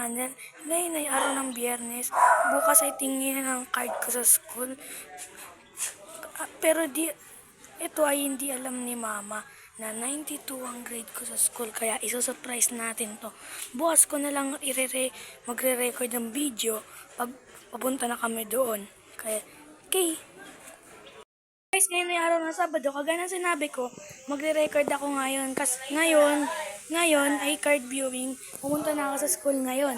channel. Ngayon ay araw ng Biyernes. Bukas ay tingin ang card ko sa school. Pero ito ay hindi alam ni Mama na 92 ang grade ko sa school. Kaya isusurprise natin to. Bukas ko na lang magre-record ng video pag papunta na kami doon. Kaya, okay. Guys, ngayon ay araw ng Sabado. Kagaya ng sinabi ko, magre-record ako ngayon. Kasi ngayon ay card viewing. Pumunta na ako sa school ngayon.